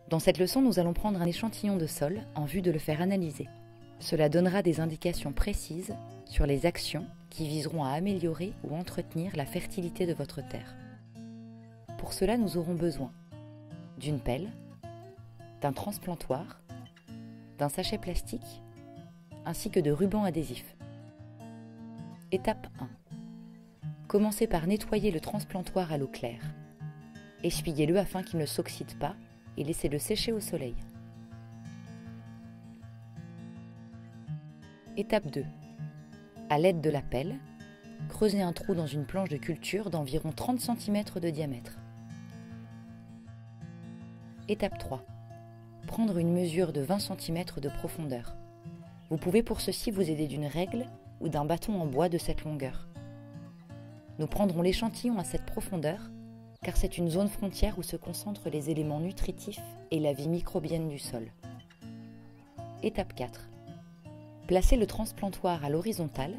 Dans cette leçon, nous allons prendre un échantillon de sol en vue de le faire analyser. Cela donnera des indications précises sur les actions qui viseront à améliorer ou entretenir la fertilité de votre terre. Pour cela, nous aurons besoin d'une pelle, d'un transplantoir, d'un sachet plastique, ainsi que de ruban adhésif. Étape 1. Commencez par nettoyer le transplantoir à l'eau claire. Essuyez-le afin qu'il ne s'oxyde pas et laissez-le sécher au soleil. Étape 2. À l'aide de la pelle, creusez un trou dans une planche de culture d'environ 30 cm de diamètre. Étape 3. Prendre une mesure de 20 cm de profondeur. Vous pouvez pour ceci vous aider d'une règle ou d'un bâton en bois de cette longueur. Nous prendrons l'échantillon à cette profondeur car c'est une zone frontière où se concentrent les éléments nutritifs et la vie microbienne du sol. Étape 4. Placez le transplantoir à l'horizontale,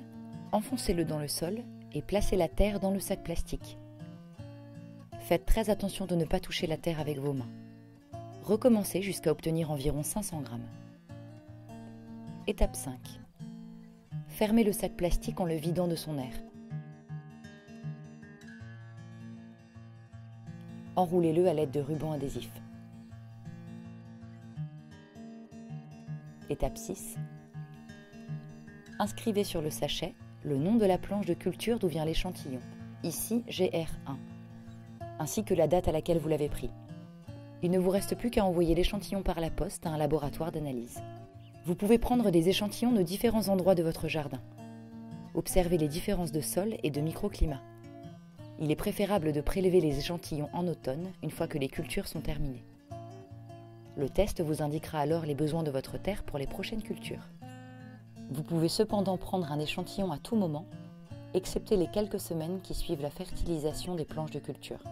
enfoncez-le dans le sol et placez la terre dans le sac plastique. Faites très attention de ne pas toucher la terre avec vos mains. Recommencez jusqu'à obtenir environ 500 g. Étape 5. Fermez le sac plastique en le vidant de son air. Enroulez-le à l'aide de ruban adhésif. Étape 6. Inscrivez sur le sachet le nom de la planche de culture d'où vient l'échantillon, ici GR1, ainsi que la date à laquelle vous l'avez pris. Il ne vous reste plus qu'à envoyer l'échantillon par la poste à un laboratoire d'analyse. Vous pouvez prendre des échantillons de différents endroits de votre jardin. Observez les différences de sol et de microclimat. Il est préférable de prélever les échantillons en automne, une fois que les cultures sont terminées. Le test vous indiquera alors les besoins de votre terre pour les prochaines cultures. Vous pouvez cependant prendre un échantillon à tout moment, excepté les quelques semaines qui suivent la fertilisation des planches de culture.